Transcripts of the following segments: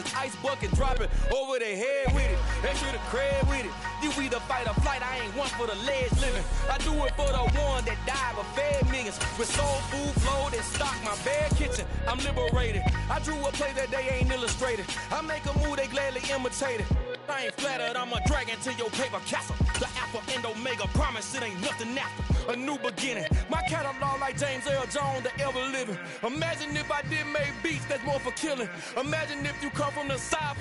this ice bucket, drop it over their head with it. Extra the cred with it. You either fight or flight, I ain't one for the ledge living. I do it for the one that died but fed millions. With soul food flowed and stocked my bare kitchen. I'm liberated. I drew a play that they ain't illustrated. I make a move, they gladly imitate it. I ain't flattered, I'm a dragon to your paper castle. The Alpha and Omega, promise it ain't nothing after. A new beginning. My catalog like James Earl Jones, the ever living. Imagine if I did make beats that's more for killing. Imagine if you come from the side.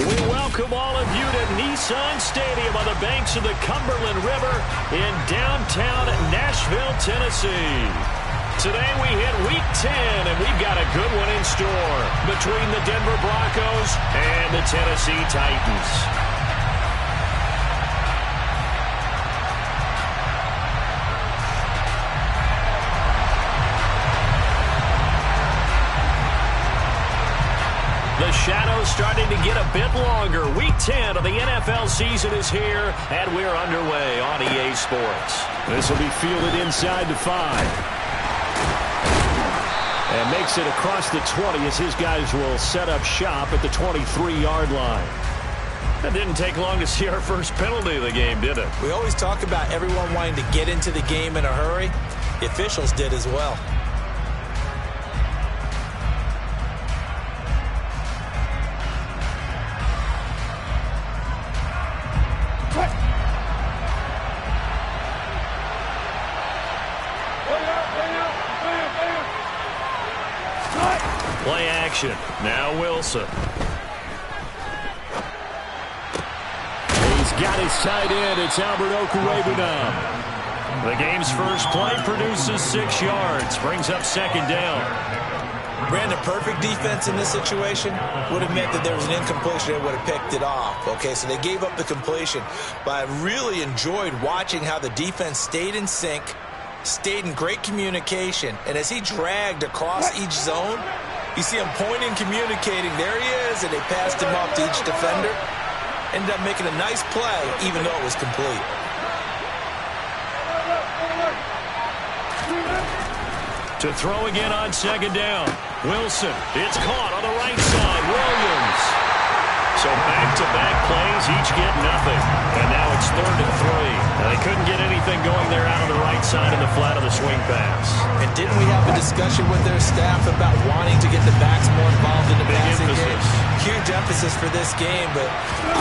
We welcome all of you to Nissan Stadium on the banks of the Cumberland River in downtown Nashville, Tennessee. Today we hit Week 10, and we've got a good one in store between the Denver Broncos and the Tennessee Titans. The shadow's starting to get a bit longer. Week 10 of the NFL season is here, and we're underway on EA Sports. This will be fielded inside the 5. And makes it across the 20 as his guys will set up shop at the 23-yard line. That didn't take long to see our first penalty of the game, did it? We always talk about everyone wanting to get into the game in a hurry. The officials did as well. Play action. Now Wilson. He's got his tight end. It's Albert Okwuegbunam now. The game's first play produces 6 yards. Brings up second down. Brandon, perfect defense in this situation would have meant that there was an incompletion. They would have picked it off. Okay, so they gave up the completion. But I really enjoyed watching how the defense stayed in sync, stayed in great communication. And as he dragged across each zone, you see him pointing, communicating. There he is, and they passed him off to each defender. Ended up making a nice play, even though it was complete. To throw again on second down. Wilson, it's caught on the right side. Williams. So back-to-back plays, each get nothing. And now it's 3rd and 3. They couldn't get anything going there out of the right side in the flat of the swing pass. And didn't we have a discussion with their staff about wanting to get the backs more involved in the passing game? Huge emphasis for this game, but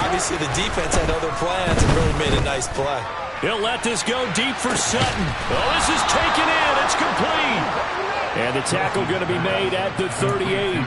obviously the defense had other plans and really made a nice play. He'll let this go deep for Sutton. Oh, this is taken in. It's complete. And the tackle going to be made at the 38.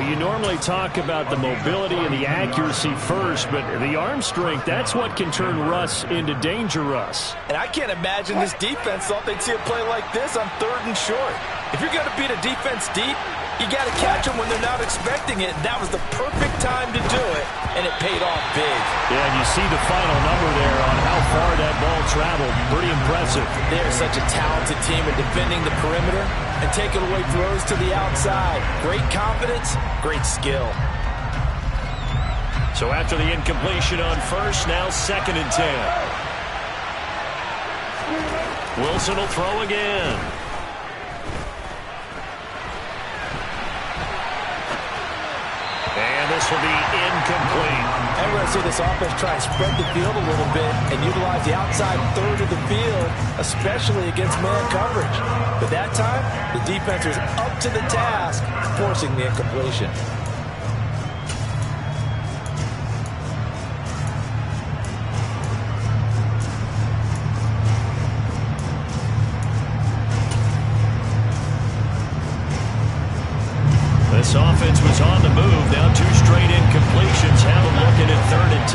You normally talk about the mobility and the accuracy first, but the arm strength, that's what can turn Russ into danger Russ. And I can't imagine this defense thought they'd see a play like this on 3rd and short. If you're going to beat a defense deep, you got to catch them when they're not expecting it. That was the perfect time to do it, and it paid off big. Yeah, and you see the final number there on how far that ball traveled. Pretty impressive. They're such a talented team at defending the perimeter and taking away throws to the outside. Great confidence, great skill. So after the incompletion on first, now 2nd and 10. Wilson will throw again. And this will be incomplete. And we're going to see this offense try and spread the field a little bit and utilize the outside 3rd of the field, especially against man coverage. But that time, the defense was up to the task, forcing the incompletion. This offense was on the move. Now 2 straight incompletions. Have them looking at 3rd and 10.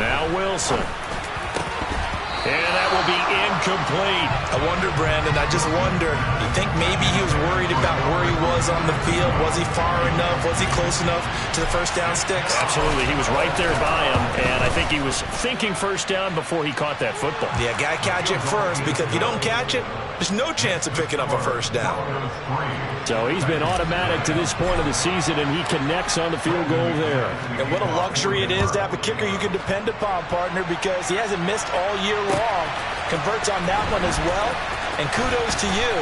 Now Wilson. And that will be incomplete. I wonder, Brandon, I just wonder, you think maybe he was worried about where he was on the field? Was he far enough? Was he close enough to the first down sticks? Absolutely. He was right there by him, and I think he was thinking first down before he caught that football. Yeah, got to catch it first, because if you don't catch it, there's no chance of picking up a first down. So he's been automatic to this point of the season, and he connects on the field goal there. And what a luxury it is to have a kicker you can depend upon, partner, because he hasn't missed all year long. converts on that one as well. And kudos to you.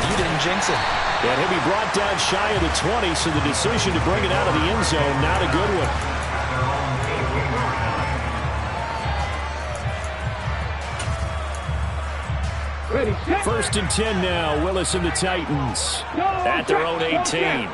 You didn't jinx it. And he'll be brought down shy of the 20, so the decision to bring it out of the end zone, not a good one. First and 10 now. Willis and the Titans at their own 18.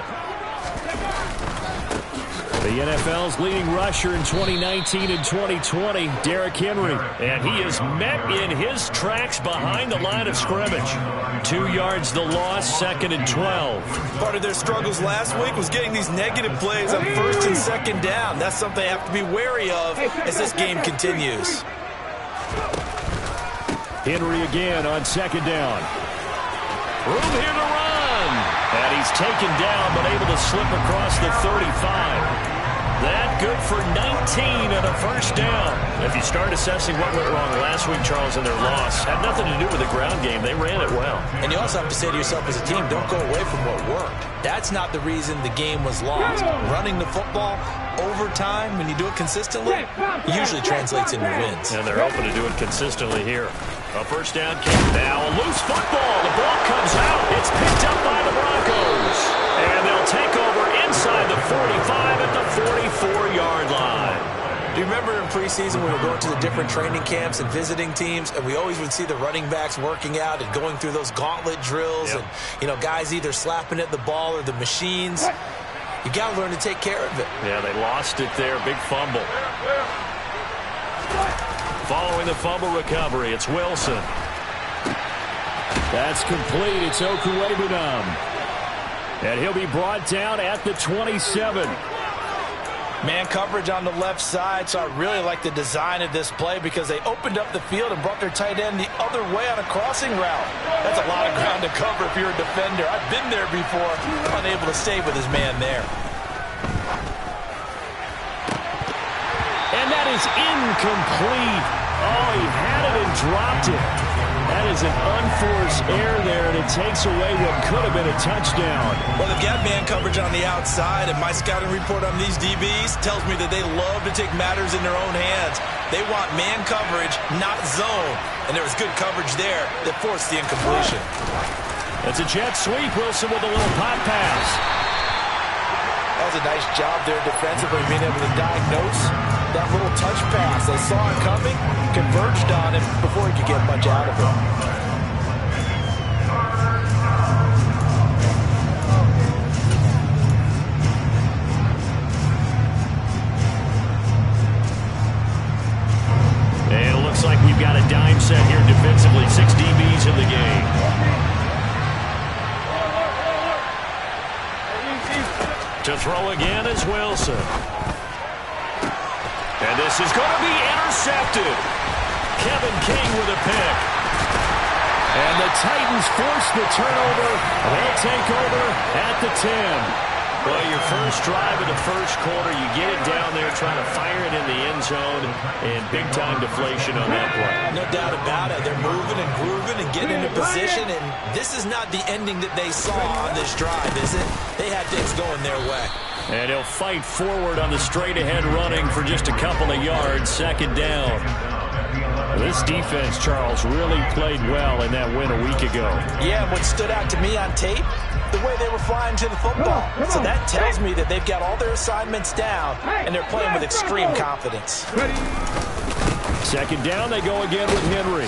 The NFL's leading rusher in 2019 and 2020, Derrick Henry. And he is met in his tracks behind the line of scrimmage. 2 yards the loss, 2nd and 12. Part of their struggles last week was getting these negative plays on 1st and 2nd down. That's something they have to be wary of as this game continues. Henry again on 2nd down. Room here to run. And he's taken down, but able to slip across the 35. That good for 19 and a first down. If you start assessing what went wrong last week, Charles, in their loss, had nothing to do with the ground game. They ran it well. And you also have to say to yourself as a team, don't go away from what worked. That's not the reason the game was lost. Running the football over time, when you do it consistently, usually translates into wins. And they're hoping to do it consistently here. A first down kick. Now a loose football. The ball comes out. It's picked up by the Broncos. And they'll take over inside the 45 at the 44-yard line. Do you remember in preseason when we were going to the different training camps and visiting teams, and we always would see the running backs working out and going through those gauntlet drills, and, you know, guys either slapping at the ball or the machines. You got to learn to take care of it. Yeah, they lost it there. Big fumble. Following the fumble recovery, it's Wilson. That's complete. It's Okuwebunam. And he'll be brought down at the 27. Man coverage on the left side, so I really like the design of this play because they opened up the field and brought their tight end the other way on a crossing route. That's a lot of ground to cover if you're a defender. I've been there before, unable to stay with his man there. And that is incomplete. Oh, he had it and dropped it. That is an unforced error there, and it takes away what could have been a touchdown. Well, they've got man coverage on the outside, and my scouting report on these DBs tells me that they love to take matters in their own hands. They want man coverage, not zone. And there was good coverage there that forced the incompletion. That's a jet sweep. Wilson with a little pop pass. That was a nice job there defensively, being able to diagnose that little touch pass. They saw it coming, converged on it before he could get much out of it. And it looks like we've got a dime set here defensively. 6 DBs in the game. To throw again is Wilson. And this is going to be intercepted. Kevin King with a pick. And the Titans force the turnover. They'll take over at the 10. Well, your first drive of the first quarter, you get it down there, trying to fire it in the end zone, and big-time deflation on that play. No doubt about it. They're moving and grooving and getting into position, and this is not the ending that they saw on this drive, is it? They had things going their way. And he'll fight forward on the straight-ahead running for just a couple of yards, 2nd down. This defense, Charles, really played well in that win a week ago. Yeah, what stood out to me on tape, the way they were flying to the football. So that tells me that they've got all their assignments down, and they're playing with extreme confidence. 2nd down, they go again with Henry.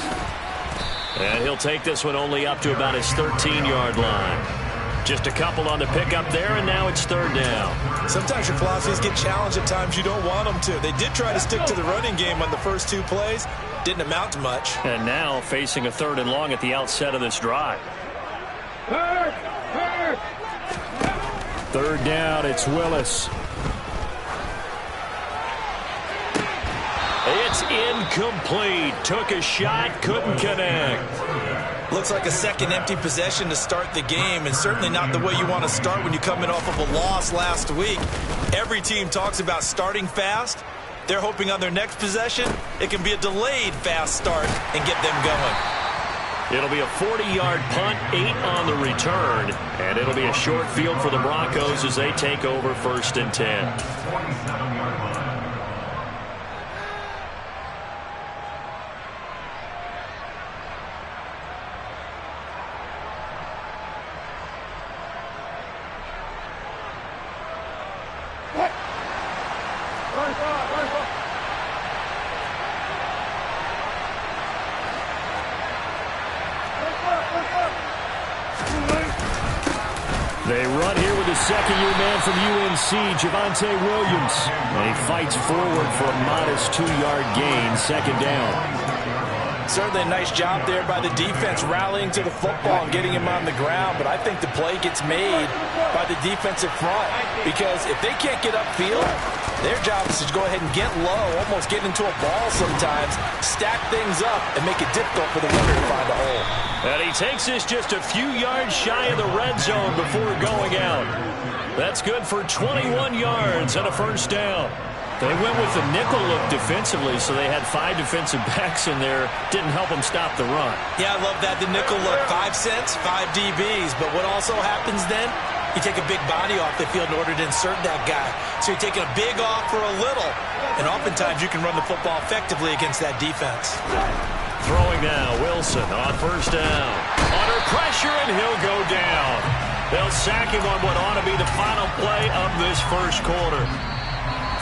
And he'll take this one only up to about his 13-yard line. Just a couple on the pickup there, and now it's 3rd down. Sometimes your philosophies get challenged at times you don't want them to. They did try to stick to the running game on the first 2 plays. Didn't amount to much. And now facing a 3rd and long at the outset of this drive. 3rd down, it's Willis. It's incomplete. Took a shot, couldn't connect. Looks like a second empty possession to start the game, and certainly not the way you want to start when you're coming off of a loss last week. Every team talks about starting fast. They're hoping on their next possession, it can be a delayed fast start and get them going. It'll be a 40-yard punt, 8 on the return, and it'll be a short field for the Broncos as they take over 1st and 10. They run here with the second-year man from UNC, Javonte Williams. And he fights forward for a modest 2-yard gain, second down. Certainly a nice job there by the defense rallying to the football and getting him on the ground. But I think the play gets made by the defensive front, because if they can't get upfield, their job is to go ahead and get low, almost get into a ball sometimes, stack things up, and make it difficult for the runner to find a hole. And he takes this just a few yards shy of the red zone before going out. That's good for 21 yards and a first down. They went with the nickel look defensively, so they had 5 defensive backs in there. Didn't help them stop the run. Yeah, I love that, the nickel look. 5 cents, 5 DBs. But what also happens then, you take a big body off the field in order to insert that guy. So you're taking a big off for a little. And oftentimes you can run the football effectively against that defense. Throwing now, Wilson on first down. Under pressure, and he'll go down. They'll sack him on what ought to be the final play of this first quarter.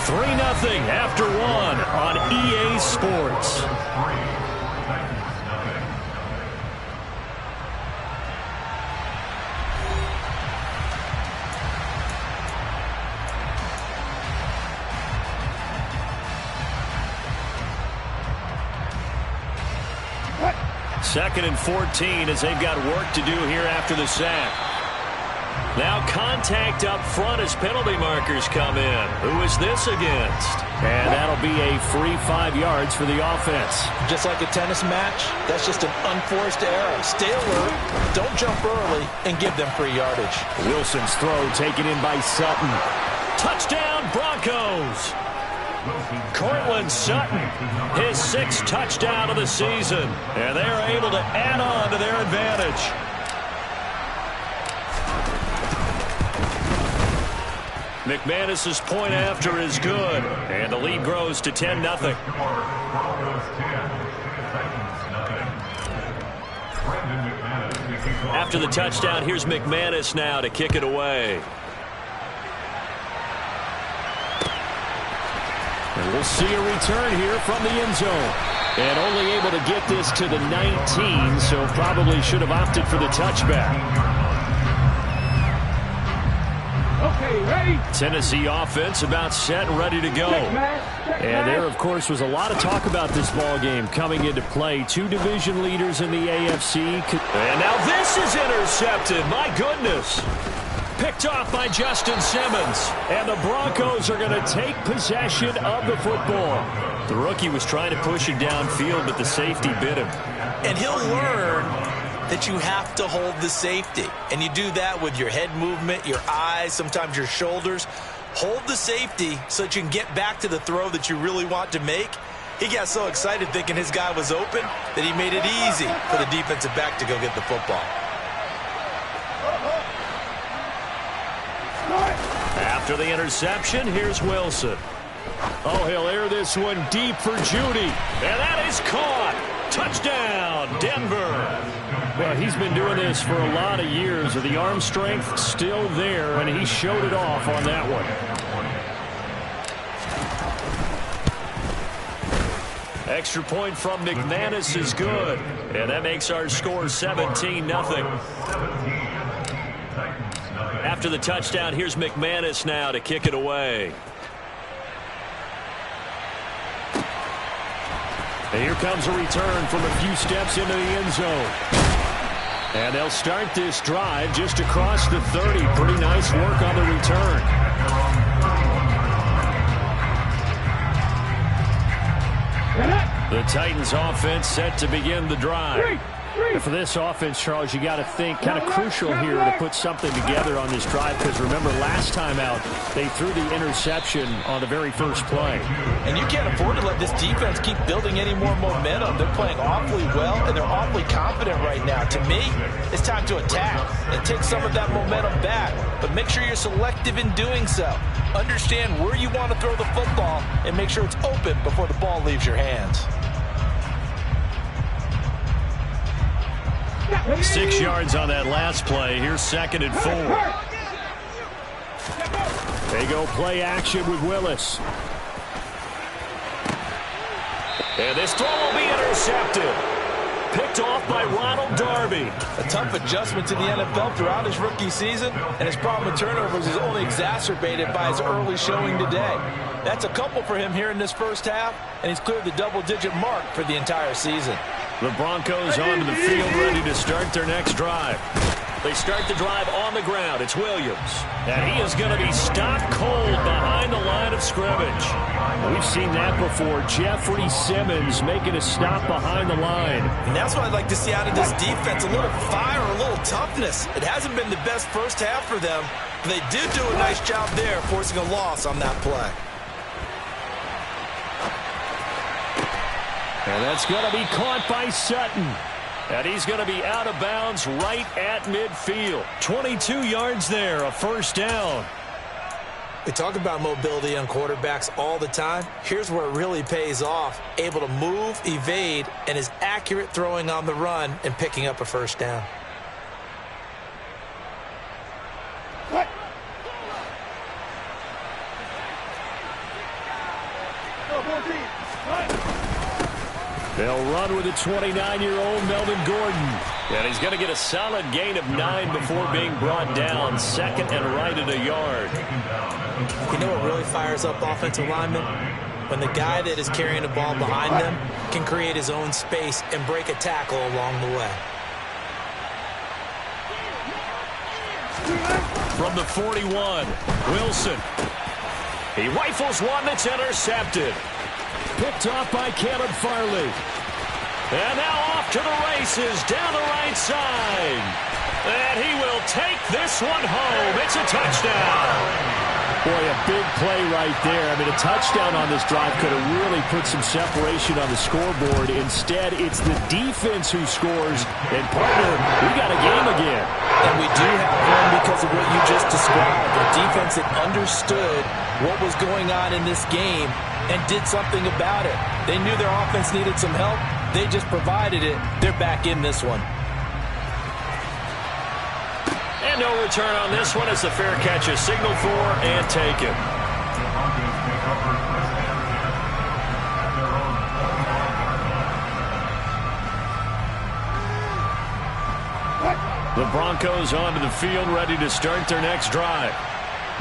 3-0 after 1 on EA Sports. Second and 14 as they've got work to do here after the sack. Now contact up front as penalty markers come in. Who is this against? And that'll be a free 5 yards for the offense. Just like a tennis match, that's just an unforced error. Stay alert, don't jump early, and give them free yardage. Wilson's throw taken in by Sutton. Touchdown, Broncos! Cortland Sutton, his 6th touchdown of the season. And they're able to add on to their advantage. McManus's point after is good, and the lead grows to 10-0. After the touchdown, here's McManus now to kick it away. And we'll see a return here from the end zone. And only able to get this to the 19, so probably should have opted for the touchback. Okay, ready? Tennessee offense about set and ready to go. And there, of course, was a lot of talk about this ball game coming into play. 2 division leaders in the AFC. And now this is intercepted. My goodness. Picked off by Justin Simmons. And the Broncos are going to take possession of the football. The rookie was trying to push it downfield, but the safety bit him. And he'll learn that you have to hold the safety. And you do that with your head movement, your eyes, sometimes your shoulders. Hold the safety so that you can get back to the throw that you really want to make. He got so excited thinking his guy was open that he made it easy for the defensive back to go get the football. After the interception, here's Wilson. Oh, he'll air this one deep for Judy. And that is caught. Touchdown, Denver. Well, he's been doing this for a lot of years. The arm strength still there, and he showed it off on that one. Extra point from McManus is good. And that makes our score 17-0. After the touchdown, here's McManus now to kick it away. And here comes a return from a few steps into the end zone. And they'll start this drive just across the 30. Pretty nice work on the return. The Titans offense set to begin the drive. And for this offense, Charles, you got to think kind of crucial here to put something together on this drive, because remember last time out they threw the interception on the very first play. And you can't afford to let this defense keep building any more momentum. They're playing awfully well, and they're awfully confident right now. To me, it's time to attack and take some of that momentum back, but make sure you're selective in doing so. Understand where you want to throw the football and make sure it's open before the ball leaves your hands. 6 yards on that last play. Here's 2nd and 4. They go play action with Willis. And this throw will be intercepted. Picked off by Ronald Darby. A tough adjustment to the NFL throughout his rookie season, and his problem with turnovers is only exacerbated by his early showing today. That's a couple for him here in this first half, and he's cleared the double-digit mark for the entire season. The Broncos onto the field, ready to start their next drive. They start the drive on the ground. It's Williams. And he is going to be stopped cold behind the line of scrimmage. We've seen that before. Jeffrey Simmons making a stop behind the line. And that's what I'd like to see out of this defense. A little fire, a little toughness. It hasn't been the best first half for them, but they did do a nice job there, forcing a loss on that play. And that's going to be caught by Sutton. And he's going to be out of bounds right at midfield. 22 yards there, a first down. We talk about mobility on quarterbacks all the time. Here's where it really pays off. Able to move, evade, and is accurate throwing on the run and picking up a first down. They'll run with the 29-year-old Melvin Gordon. And he's going to get a solid gain of 9 before being brought down. Second and right at a yard. You know what really fires up offensive linemen? When the guy that is carrying the ball behind them can create his own space and break a tackle along the way. From the 41, Wilson. He rifles one that's intercepted. Picked off by Caleb Farley. And now off to the races down the right side. And he will take this one home. It's a touchdown. Boy, a big play right there. I mean, a touchdown on this drive could have really put some separation on the scoreboard. Instead, it's the defense who scores. And, partner, we got a game again. And we do have one because of what you just described. A defense that understood what was going on in this game and did something about it. They knew their offense needed some help. They just provided it. They're back in this one. And no return on this one as the fair catch is signaled for and taken. The Broncos onto the field, ready to start their next drive.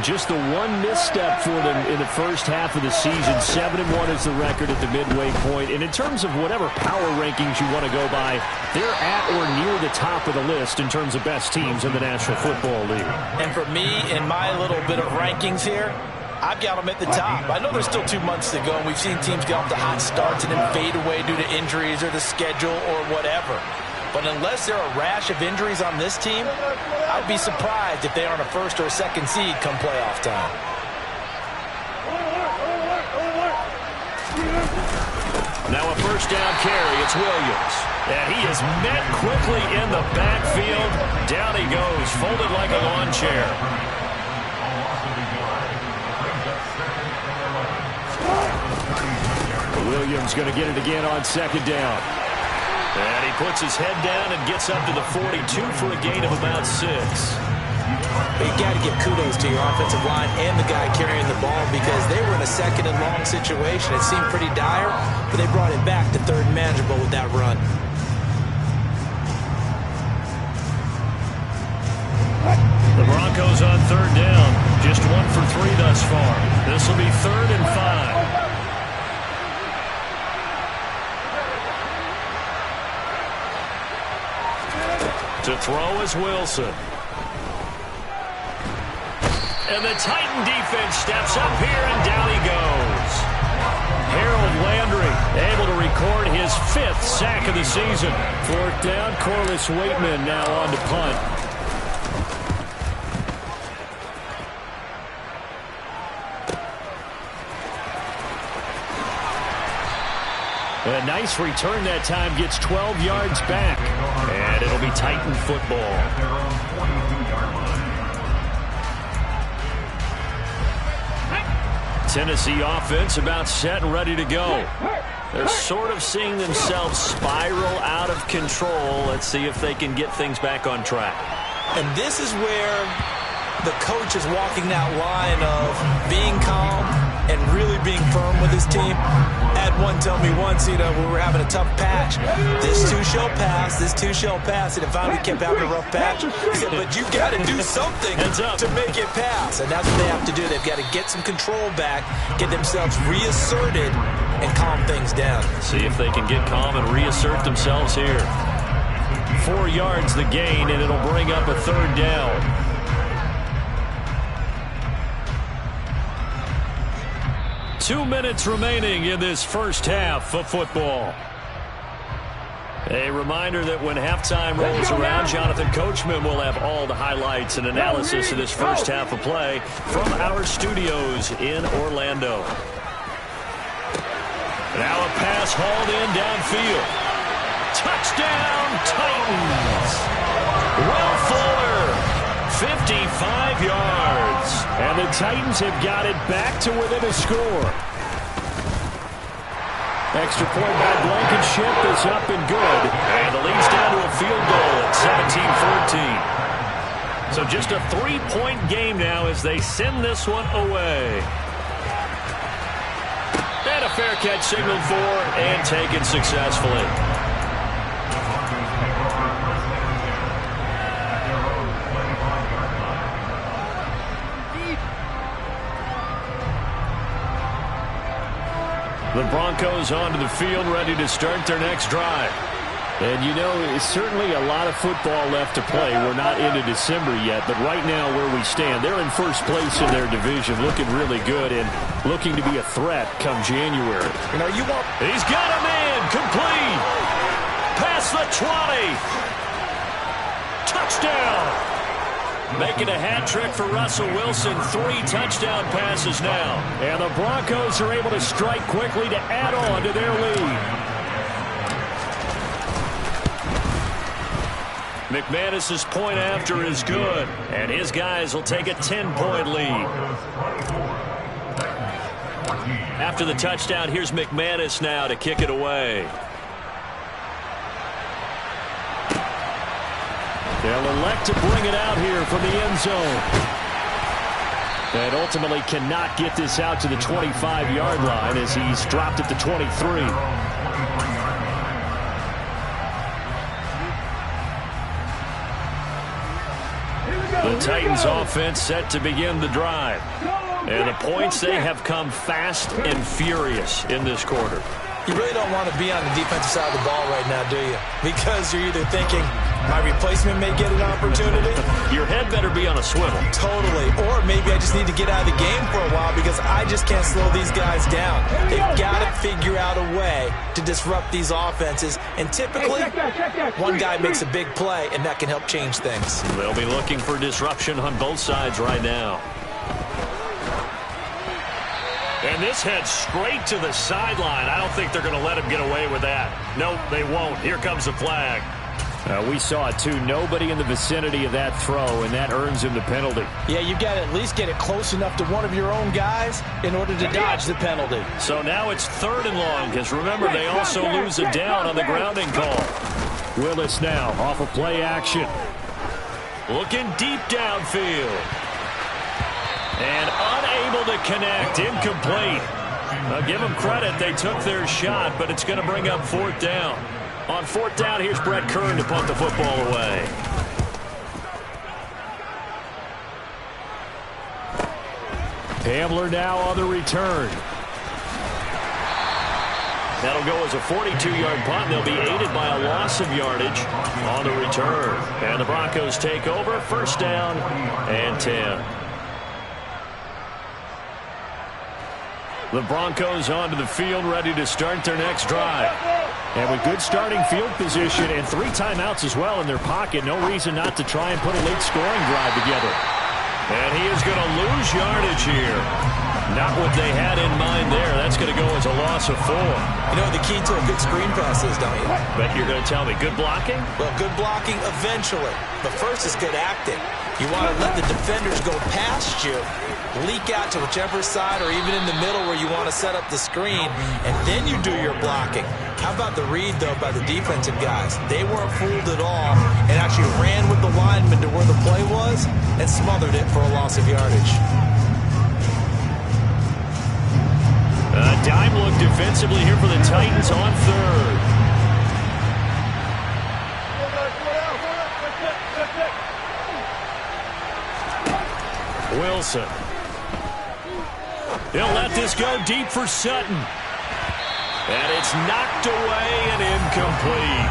Just the one misstep for them in the first half of the season. 7-1 is the record at the midway point. And in terms of whatever power rankings you want to go by, they're at or near the top of the list in terms of best teams in the National Football League. And for me, in my little bit of rankings here, I've got them at the top. I know there's still 2 months to go, and we've seen teams get off to hot starts and then fade away due to injuries or the schedule or whatever. But unless there are a rash of injuries on this team, I'd be surprised if they aren't a first or a second seed come playoff time. Now a first down carry. It's Williams. And he is met quickly in the backfield. Down he goes, folded like a lawn chair. Williams going to get it again on second down. And he puts his head down and gets up to the 42 for a gain of about 6. You got to give kudos to your offensive line and the guy carrying the ball because they were in a second and long situation. It seemed pretty dire, but they brought it back to third and manageable with that run. The Broncos on third down. Just 1 for 3 thus far. This will be 3rd and 5. To throw is Wilson. And the Titan defense steps up here, and down he goes. Harold Landry able to record his 5th sack of the season. 4th down, Corliss Waitman now on to punt. A nice return that time, gets 12 yards back. And it'll be Titan football. Tennessee offense about set and ready to go. They're sort of seeing themselves spiral out of control. Let's see if they can get things back on track. And this is where the coach is walking that line of being calm, and really being firm with his team. I had one tell me once, we were having a tough patch. This too shall pass, this too shall pass. And if finally kept having a rough patch, he said, but you got to do something to make it pass. And that's what they have to do. They've got to get some control back, get themselves reasserted, and calm things down. See if they can get calm and reassert themselves here. 4 yards the gain, and it'll bring up a 3rd down. Two minutes remaining in this first half of football. A reminder that when halftime rolls around, Jonathan Coachman will have all the highlights and analysis of this first half of play from our studios in Orlando. Now a pass hauled in downfield. Touchdown, Titans. Will Fuller. 55 yards. And the Titans have got it back to within a score. Extra point by Blankenship is up and good. And the lead's down to a field goal at 17-14. So just a 3-point game now as they send this one away. And a fair catch signaled for and taken successfully. The Broncos onto the field, ready to start their next drive. And you know, it's certainly a lot of football left to play. We're not into December yet, but right now where we stand, they're in first place in their division, looking really good and looking to be a threat come January. He's got a man, complete. Past the 20. Touchdown. Making a hat trick for Russell Wilson. 3 touchdown passes now. And the Broncos are able to strike quickly to add on to their lead. McManus's point after is good. And his guys will take a 10-point lead. After the touchdown, here's McManus now to kick it away. They'll elect to bring it out here from the end zone. And ultimately cannot get this out to the 25-yard line as he's dropped at the 23. The Titans offense set to begin the drive. And the points, they have come fast and furious in this quarter. You really don't want to be on the defensive side of the ball right now, do you? Because you're either thinking, my replacement may get an opportunity. Your head better be on a swivel. Totally. Or maybe I just need to get out of the game for a while because I just can't slow these guys down. They've got to figure out a way to disrupt these offenses. And typically, one guy makes a big play, and that can help change things. They'll be looking for disruption on both sides right now. And this heads straight to the sideline. I don't think they're going to let him get away with that. No, they won't. Here comes the flag. We saw it, too. Nobody in the vicinity of that throw, and that earns him the penalty. Yeah, you've got to at least get it close enough to one of your own guys in order to dodge the penalty. So now it's 3rd and long, because remember, they also lose a down on the grounding call. Willis now off of play action. Looking deep downfield. And unable to connect, incomplete. I'll give them credit, they took their shot, but it's going to bring up 4th down. On 4th down, here's Brett Kern to punt the football away. Hamler now on the return. That'll go as a 42-yard punt. They'll be aided by a loss of yardage on the return. And the Broncos take over, 1st down and 10. The Broncos onto the field, ready to start their next drive. And with good starting field position and 3 timeouts as well in their pocket, no reason not to try and put a late scoring drive together. And he is going to lose yardage here. Not what they had in mind there. That's going to go as a loss of 4. You know what the key to a good screen pass is, don't you? Bet you're going to tell me. Good blocking? Well, good blocking eventually. But first is good acting. You want to let the defenders go past you, leak out to whichever side or even in the middle where you want to set up the screen, and then you do your blocking. How about the read, though, by the defensive guys? They weren't fooled at all and actually ran with the lineman to where the play was and smothered it for a loss of yardage. A dime look defensively here for the Titans on third. Wilson. He'll let this go deep for Sutton. And it's knocked away and incomplete.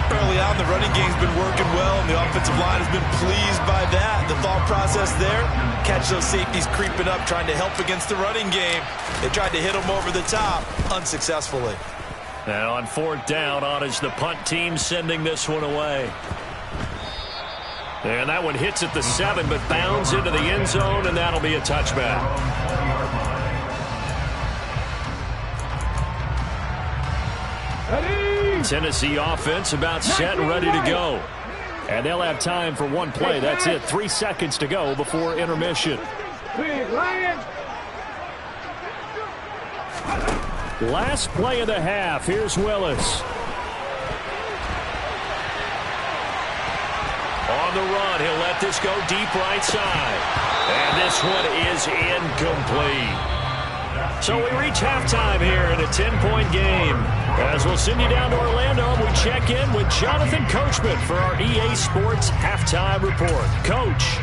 Early on, the running game's been working well, and the offensive line has been pleased by that. The thought process there, catch those safeties creeping up, trying to help against the running game. They tried to hit them over the top, unsuccessfully. And on fourth down, on is the punt team sending this one away. And that one hits at the 7, but bounds into the end zone, and that'll be a touchback. Tennessee offense about set and ready to go. And they'll have time for one play. That's it. 3 seconds to go before intermission. Last play of the half. Here's Willis. On the run, he'll let this go deep right side. And this one is incomplete. So we reach halftime here in a 10-point game. As we'll send you down to Orlando, we check in with Jonathan Coachman for our EA Sports Halftime Report. Coach.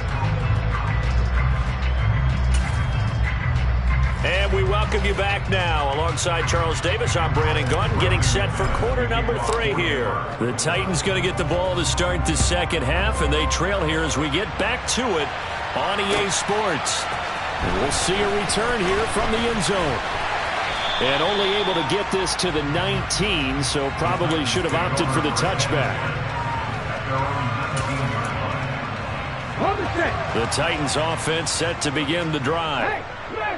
And we welcome you back now. Alongside Charles Davis, I'm Brandon Gaudin, getting set for quarter number 3 here. The Titans going to get the ball to start the second half, and they trail here as we get back to it on EA Sports. And we'll see a return here from the end zone. And only able to get this to the 19, so probably should have opted for the touchback. The Titans offense set to begin the drive.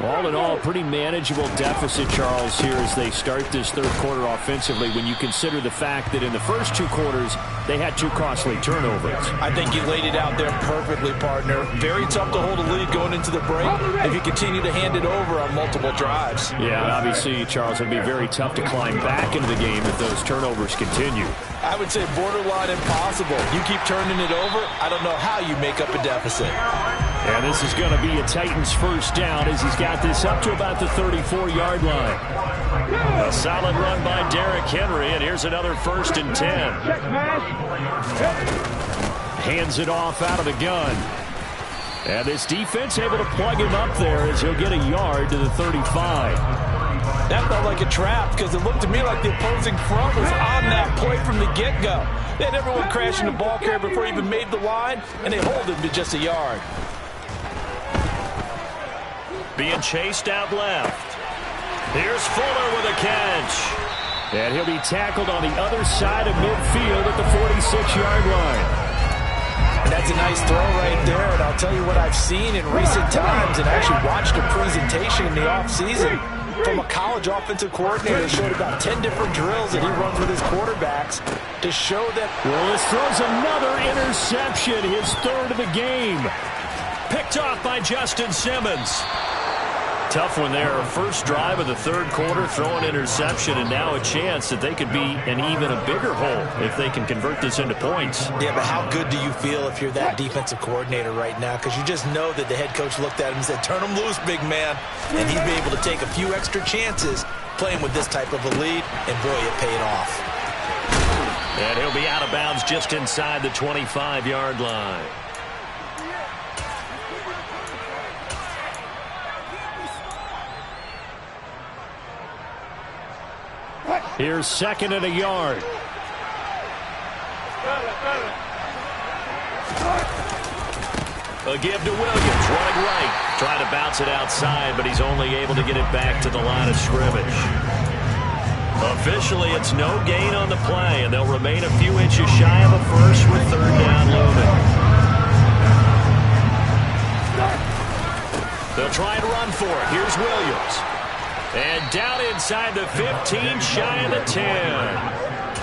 All in all, pretty manageable deficit, Charles, here as they start this third quarter offensively when you consider the fact that in the first 2 quarters, they had 2 costly turnovers. I think you laid it out there perfectly, partner. Very tough to hold a lead going into the break if you continue to hand it over on multiple drives. Yeah, and obviously, Charles, it would be very tough to climb back into the game if those turnovers continue. I would say borderline impossible. You keep turning it over, I don't know how you make up a deficit. And this is going to be a Titans first down as he's got this up to about the 34-yard line. A solid run by Derrick Henry, and here's another 1st and 10. Hands it off out of the gun. And this defense able to plug him up there as he'll get a yard to the 35. That felt like a trap because it looked to me like the opposing front was on that play from the get-go. They had everyone crashing the ball carrier before he even made the line, and they hold him to just a yard. Being chased out left. Here's Fuller with a catch. And he'll be tackled on the other side of midfield at the 46-yard line. And that's a nice throw right there. And I'll tell you what I've seen in recent times and actually watched a presentation in the offseason from a college offensive coordinator that showed about 10 different drills that he runs with his quarterbacks to show that. Willis throws another interception, his 3rd of the game. Picked off by Justin Simmons. Tough one there. First drive of the 3rd quarter, throw an interception, and now a chance that they could be in even a bigger hole if they can convert this into points. Yeah, but how good do you feel if you're that defensive coordinator right now? Because you just know that the head coach looked at him and said, turn him loose, big man. And he'd be able to take a few extra chances playing with this type of a lead, and boy, it paid off. And he'll be out of bounds just inside the 25-yard line. Here's 2nd and a yard. A give to Williams, running right. Trying to bounce it outside, but he's only able to get it back to the line of scrimmage. Officially, it's no gain on the play, and they'll remain a few inches shy of a first with 3rd down looming. They'll try and run for it. Here's Williams. And down inside the 15, shy of the 10.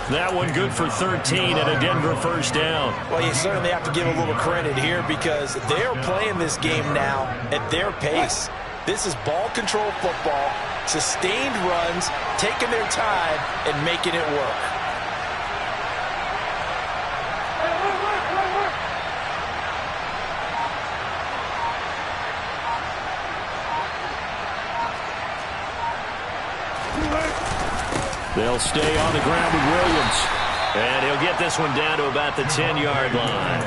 That one good for 13 and a Denver first down. Well, you certainly have to give a little credit here because they're playing this game now at their pace. This is ball control football, sustained runs, taking their time and making it work. They'll stay on the ground with Williams. And he'll get this one down to about the 10-yard line.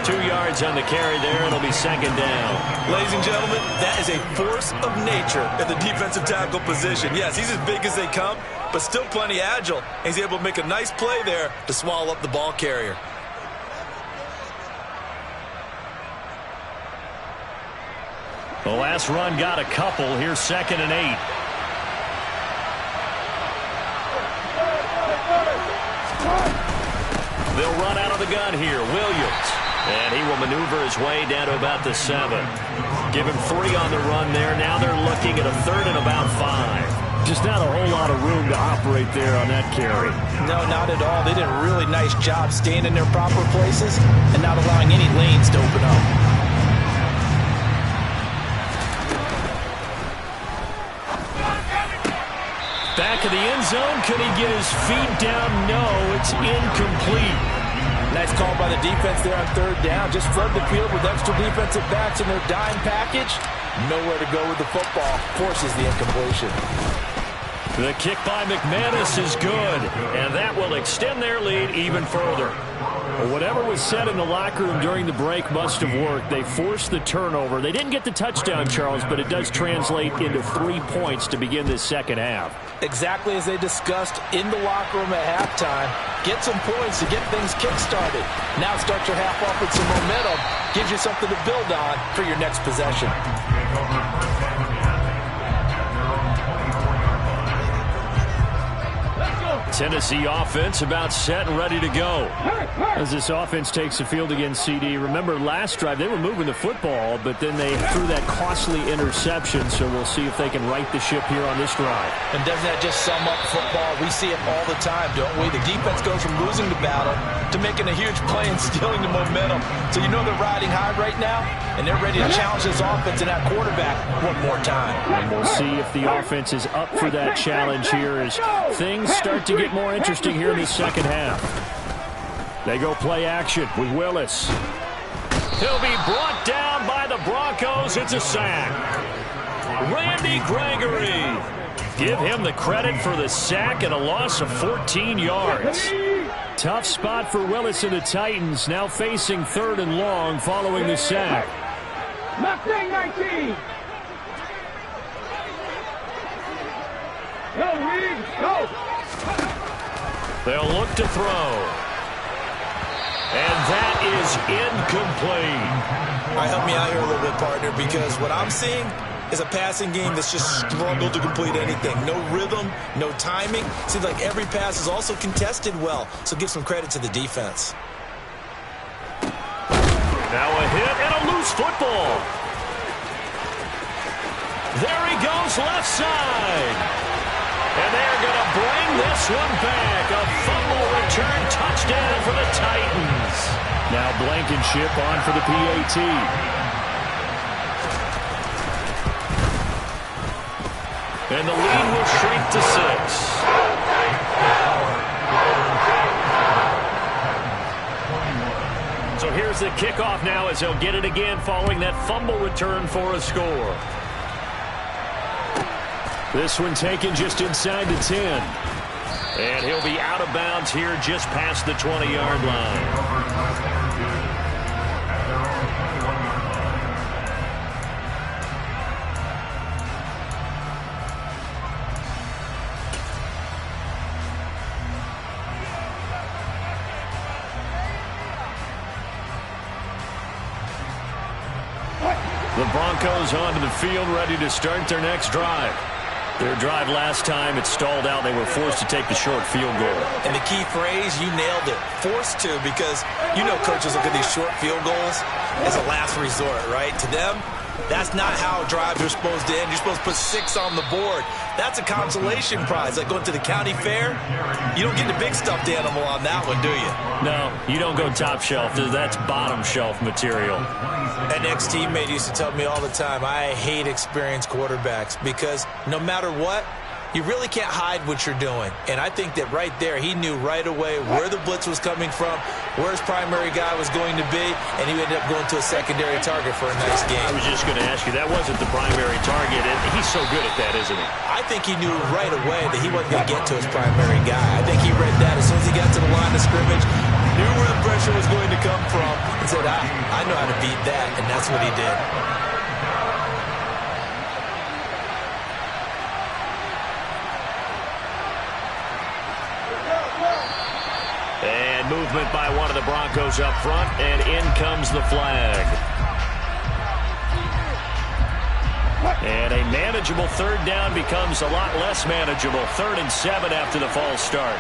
2 yards on the carry there. It'll be second down. Ladies and gentlemen, that is a force of nature at the defensive tackle position. Yes, he's as big as they come, but still plenty agile. He's able to make a nice play there to swallow up the ball carrier. The last run got a couple. Here's 2nd and 8. They'll run out of the gun here. Williams. And he will maneuver his way down to about the 7. Give him 3 on the run there. Now they're looking at a 3rd and about 5. Just not a whole lot of room to operate there on that carry. No, not at all. They did a really nice job staying in their proper places and not allowing any lanes to open up. Back of the end zone. Could he get his feet down? No, it's incomplete. Nice call by the defense there on 3rd down. Just flood the field with extra defensive backs in their dime package. Nowhere to go with the football. Forces the incompletion. The kick by McManus is good, and that will extend their lead even further. Well, whatever was said in the locker room during the break must have worked. They forced the turnover. They didn't get the touchdown, Charles, but it does translate into 3 points to begin this second half. Exactly as they discussed in the locker room at halftime. Get some points to get things kick-started. Now start your half off with some momentum. Gives you something to build on for your next possession. Tennessee offense about set and ready to go. As this offense takes the field against CD. Remember last drive they were moving the football, but then they threw that costly interception, so we'll see if they can right the ship here on this drive. And doesn't that just sum up football? We see it all the time, don't we? The defense goes from losing the battle to making a huge play and stealing the momentum. So you know they're riding high right now, and they're ready to challenge this offense and that quarterback one more time. And we'll see if the offense is up for that challenge here as things start to get more interesting here in the second half. They go play action with Willis. He'll be brought down by the Broncos. It's a sack. Randy Gregory. Give him the credit for the sack and a loss of 14 yards. Tough spot for Willis and the Titans, now facing 3rd and long following the sack. Mustang 19. Go, Reed, go. They'll look to throw. And that is incomplete. All right, help me out here a little bit, partner, because what I'm seeing is a passing game that's just struggled to complete anything. No rhythm, no timing. Seems like every pass is also contested well, so give some credit to the defense. Now a hit and a loose football. There he goes left side. And they're going to bring this one back. A fumble return touchdown for the Titans. Now Blankenship on for the PAT. And the lead will shrink to 6. So here's the kickoff now as they'll get it again following that fumble return for a score. This one taken just inside the 10. And he'll be out of bounds here just past the 20-yard line. The Broncos onto the field ready to start their next drive. Their drive last time, it stalled out. They were forced to take the short field goal. And the key phrase, you nailed it. Forced to, because you know coaches look at these short field goals as a last resort, right? To them, that's not how drives are supposed to end. You're supposed to put 6 on the board. That's a consolation prize. Like going to the county fair, you don't get the big stuffed animal on that one, do you? No, you don't go top shelf. That's bottom shelf material. An ex-teammate used to tell me all the time, I hate experienced quarterbacks because no matter what, you really can't hide what you're doing. And I think that right there, he knew right away where the blitz was coming from, where his primary guy was going to be, and he ended up going to a secondary target for a nice game. I was just going to ask you, that wasn't the primary target, and he's so good at that, isn't he? I think he knew right away that he wasn't going to get to his primary guy. I think he read that as soon as he got to the line of scrimmage, knew where the pressure was going to come from, and said, I know how to beat that, and that's what he did. And movement by one of the Broncos up front, and in comes the flag. And a manageable third down becomes a lot less manageable. 3rd and 7 after the false start.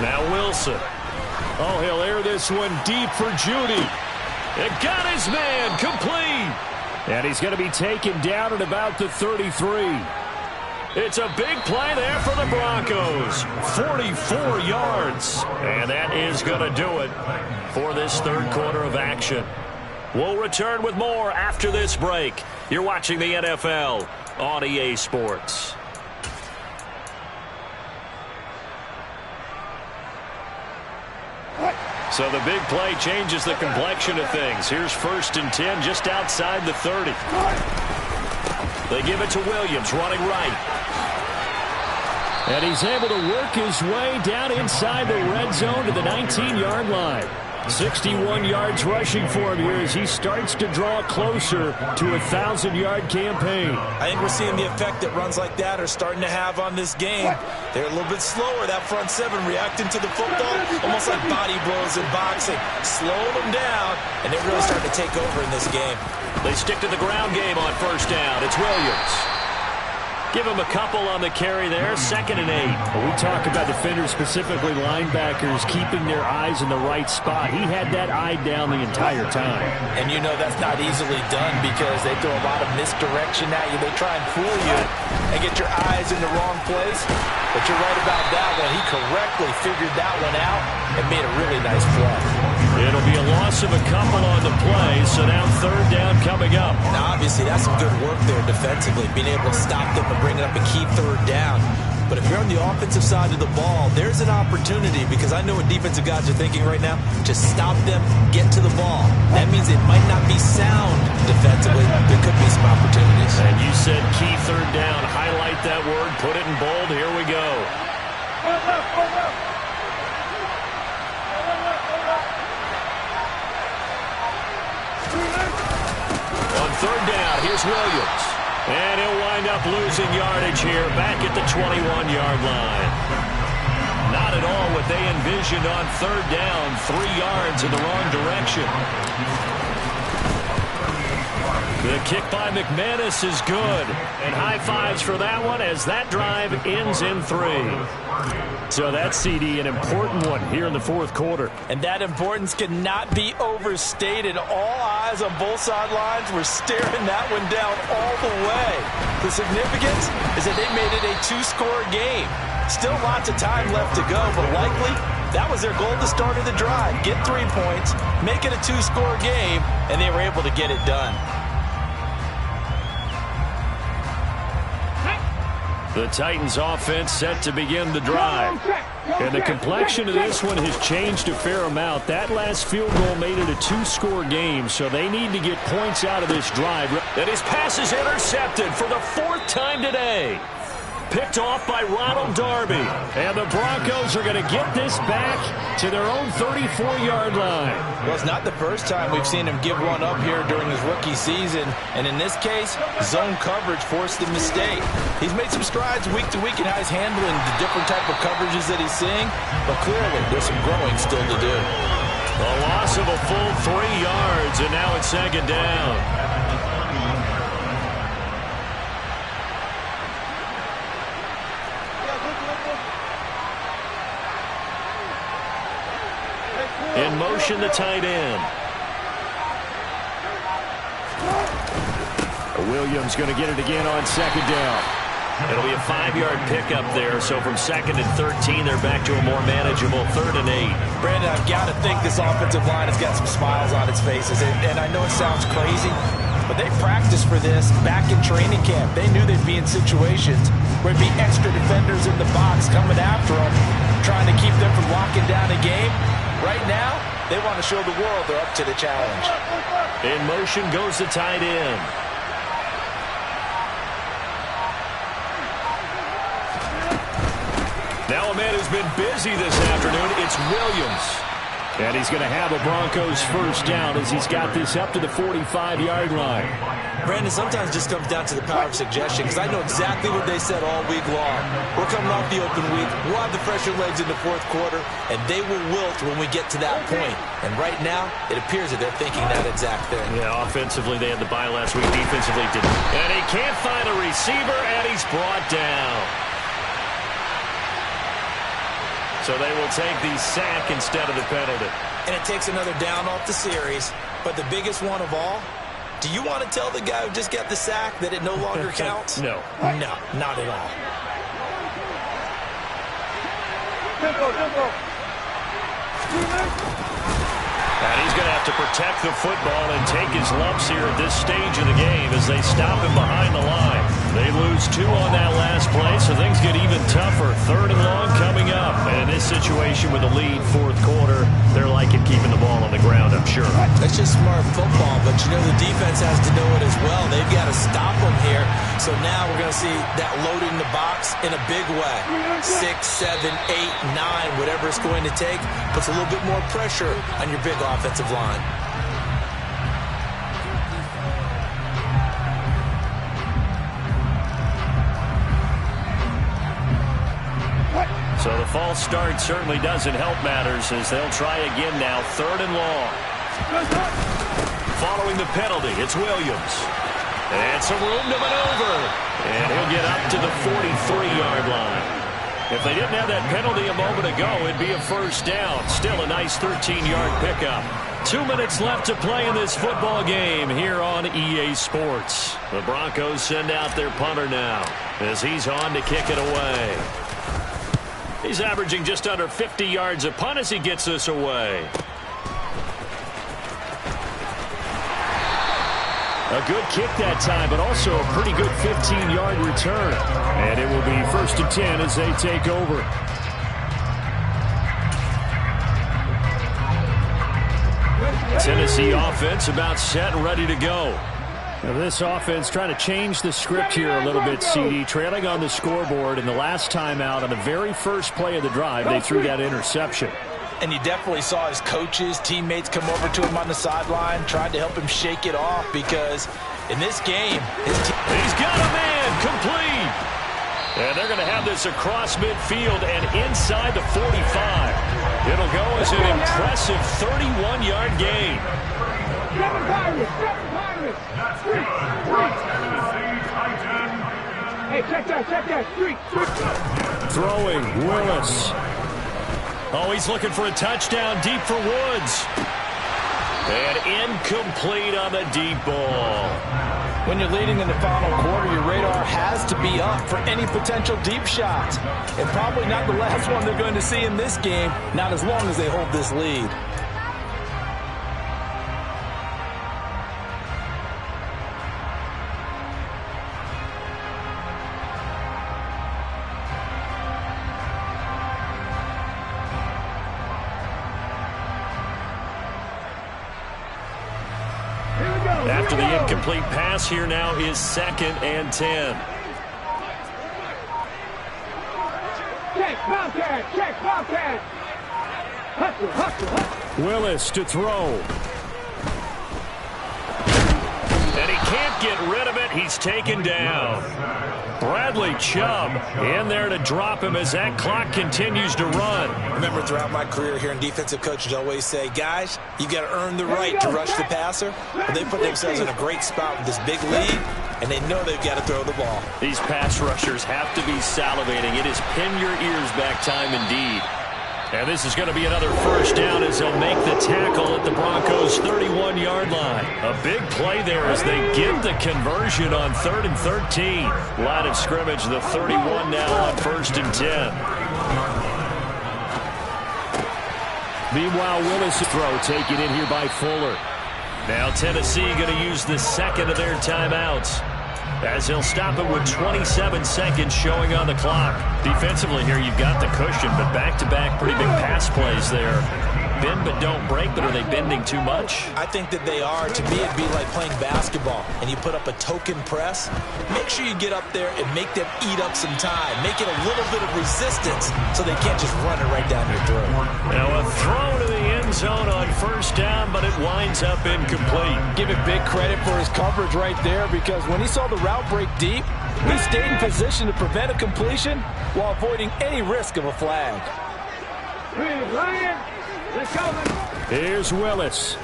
Now Wilson. Oh, he'll air this one deep for Judy. It got his man complete. And he's going to be taken down at about the 33. It's a big play there for the Broncos. 44 yards. And that is going to do it for this third quarter of action. We'll return with more after this break. You're watching the NFL on EA Sports. So the big play changes the complexion of things. Here's 1st and 10 just outside the 30. They give it to Williams, running right. And he's able to work his way down inside the red zone to the 19-yard line. 61 yards rushing for him here as he starts to draw closer to a 1,000-yard campaign. I think we're seeing the effect that runs like that are starting to have on this game. They're a little bit slower, that front 7, reacting to the football, almost like body blows in boxing. Slow them down, and they're really starting to take over in this game. They stick to the ground game on 1st down. It's Williams. Give him a couple on the carry there. 2nd and 8. When we talk about defenders, specifically linebackers, keeping their eyes in the right spot. He had that eye down the entire time. And you know that's not easily done because they throw a lot of misdirection at you. They try and fool you and get your eyes in the wrong place. But you're right about that one. He correctly figured that one out and made a really nice play. It'll be a loss of a couple on the play, so now 3rd down coming up. Now, obviously, that's some good work there defensively, being able to stop them and bring up a key 3rd down. But if you're on the offensive side of the ball, there's an opportunity because I know what defensive guys are thinking right now. Just stop them, get to the ball. That means it might not be sound defensively. There could be some opportunities. And you said key 3rd down. Highlight that word. Put it in bold. Here we go. On 3rd down, here's Williams. And he'll wind up losing yardage here back at the 21-yard line. Not at all what they envisioned on 3rd down. 3 yards in the wrong direction. The kick by McManus is good. And high fives for that one as that drive ends in 3. So that's, CD, an important one here in the 4th quarter. And that importance cannot be overstated. All eyes on both sidelines were staring that one down all the way. The significance is that they made it a 2-score game. Still lots of time left to go, but likely that was their goal to start of the drive. Get 3 points, make it a 2-score game, and they were able to get it done. The Titans offense set to begin the drive. And the complexion of this one has changed a fair amount. That last field goal made it a 2-score game, so they need to get points out of this drive. And his pass is intercepted for the 4th time today. Picked off by Ronald Darby. And the Broncos are going to get this back to their own 34-yard line. Well, it's not the first time we've seen him give one up here during his rookie season. And in this case, zone coverage forced the mistake. He's made some strides week to week in how he's handling the different type of coverages that he's seeing. But clearly, there's some growing still to do. A loss of a full 3 yards, and now it's 2nd down. In motion, the tight end. Williams going to get it again on 2nd down. It'll be a 5-yard pickup there, so from 2nd and 13, they're back to a more manageable 3rd and 8. Brandon, I've got to think this offensive line has got some smiles on its faces. And I know it sounds crazy, But they practiced for this back in training camp. They knew they'd be in situations where there'd be extra defenders in the box coming after them, trying to keep them from locking down a game. Right now, they want to show the world they're up to the challenge. In motion goes the tight end. Now a man who's been busy this afternoon, it's Williams. And he's going to have a Broncos first down as he's got this up to the 45-yard line. Brandon, sometimes just comes down to the power of suggestion, because I know exactly what they said all week long. We're coming off the open week. We'll have the fresher legs in the fourth quarter, and they will wilt when we get to that point. And right now, it appears that they're thinking that exact thing. Yeah, offensively, they had the bye last week. Defensively, didn't. And he can't find a receiver, and he's brought down. So they will take the sack instead of the penalty. And it takes another down off the series. But the biggest one of all, do you want to tell the guy who just got the sack that it no longer counts? No. No, not at all. And he's going to have to protect the football and take his lumps here at this stage of the game as they stop him behind the line. They lose 2 on that last play, so things get even tougher. 3rd and long coming up. And in this situation with a lead, fourth quarter, they're liking keeping the ball on the ground, I'm sure. That's just smart football, but you know the defense has to know it as well. They've got to stop them here. So now we're going to see that loading the box in a big way. 6, 7, 8, 9, whatever it's going to take, puts a little bit more pressure on your big offensive line. So the false start certainly doesn't help matters as they'll try again now. 3rd and long. Following the penalty, it's Williams. And some room to maneuver. And he'll get up to the 43-yard line. If they didn't have that penalty a moment ago, it'd be a first down. Still a nice 13-yard pickup. 2 minutes left to play in this football game here on EA Sports. The Broncos send out their punter now as he's on to kick it away. He's averaging just under 50 yards a punt as he gets this away. A good kick that time, but also a pretty good 15-yard return. And it will be 1st and 10 as they take over. Tennessee offense about set and ready to go. Now this offense trying to change the script here a little bit, CD. Trailing on the scoreboard, and the last time out on the very first play of the drive, they threw that interception. And you definitely saw his coaches, teammates come over to him on the sideline, tried to help him shake it off because in this game, he's got a man complete. And they're going to have this across midfield and inside the 45. It'll go as an impressive 31-yard gain. Hey, check that, street. Throwing, Willis. Oh, he's looking for a touchdown deep for Woods. And incomplete on the deep ball. When you're leading in the final quarter, your radar has to be up for any potential deep shots. And probably not the last one they're going to see in this game, not as long as they hold this lead. After the incomplete pass, here now is 2nd and 10. Check, Bobcat. Hustle. Willis to throw. And he can't get rid of it. He's taken down. Bradley Chubb in there to drop him as that clock continues to run. Remember, throughout my career here in defensive coaches always say, guys, you got to earn the right to rush the passer. But they put themselves in a great spot with this big lead, and they know they've got to throw the ball. These pass rushers have to be salivating. It is pin your ears back time indeed. And this is going to be another first down as they'll make the tackle at the Broncos' 31-yard line. A big play there as they get the conversion on 3rd and 13. Line of scrimmage, the 31 now on 1st and 10. Meanwhile, Willis throw taken in here by Fuller. Now Tennessee going to use the second of their timeouts, as they'll stop it with 27 seconds showing on the clock. Defensively here, you've got the cushion, but back-to-back pretty big pass plays there. Bend but don't break, but are they bending too much? I think that they are. To me, it'd be like playing basketball, and you put up a token press. Make sure you get up there and make them eat up some time. Make it a little bit of resistance so they can't just run it right down your throat. Now a throw to the end zone on first down, but it winds up incomplete. Give it big credit for his coverage right there, because when he saw the route break deep, he stayed in position to prevent a completion while avoiding any risk of a flag. Here's Willis.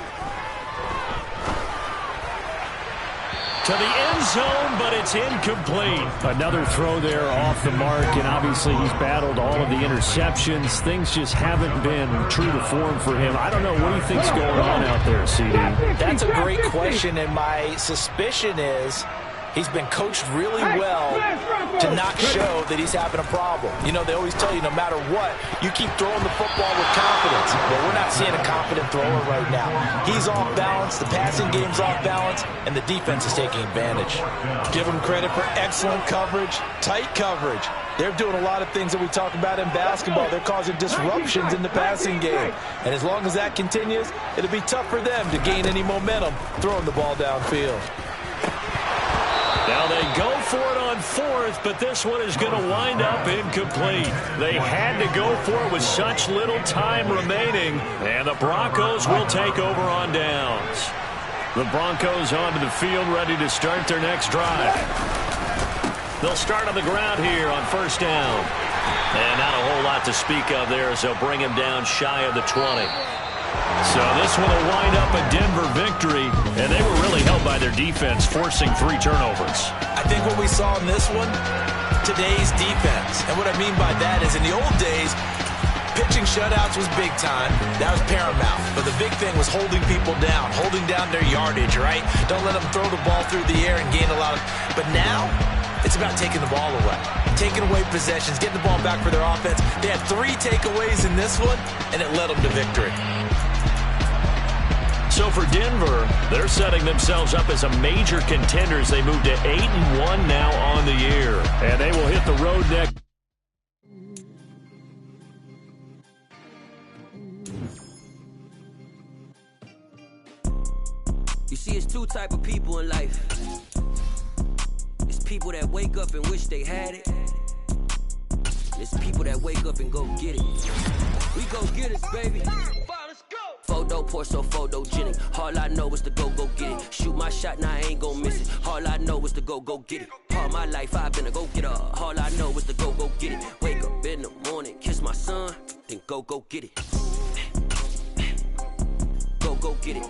To the end zone, but it's incomplete. Another throw there off the mark, and obviously he's battled all of the interceptions. Things just haven't been true to form for him. I don't know, what do you think's going on out there, CD? That's a great question, and my suspicion is he's been coached really well to not show that he's having a problem. You know, they always tell you no matter what, you keep throwing the football with confidence. Well, we're not seeing a confident thrower right now. He's off balance, the passing game's off balance, and the defense is taking advantage. Give him credit for excellent coverage, tight coverage. They're doing a lot of things that we talk about in basketball. They're causing disruptions in the passing game. And as long as that continues, it'll be tough for them to gain any momentum throwing the ball downfield. Now they go for it on fourth, but this one is going to wind up incomplete. They had to go for it with such little time remaining, and the Broncos will take over on downs. The Broncos onto the field, ready to start their next drive. They'll start on the ground here on first down. And not a whole lot to speak of there as they'll bring him down shy of the 20. So this one will wind up a Denver victory, and they were really held by their defense, forcing 3 turnovers. I think what we saw in this one, today's defense. And what I mean by that is in the old days, pitching shutouts was big time. That was paramount. But the big thing was holding people down, holding down their yardage, right? Don't let them throw the ball through the air and gain a lot of... But now, it's about taking the ball away. Taking away possessions, getting the ball back for their offense. They had 3 takeaways in this one, and it led them to victory. So for Denver, they're setting themselves up as a major contender as they move to 8-1 now on the year. And they will hit the road next. You see, it's 2 type of people in life. It's people that wake up and wish they had it. It's people that wake up and go get it. We go get it, baby. Photo Porsche, so photogenic. All I know is to go get it. Shoot my shot, now I ain't gon' miss it. All I know is to go get it. All my life I've been a go-getter. All I know is to go get it. Wake up in the morning, kiss my son, then go get it. Go get it.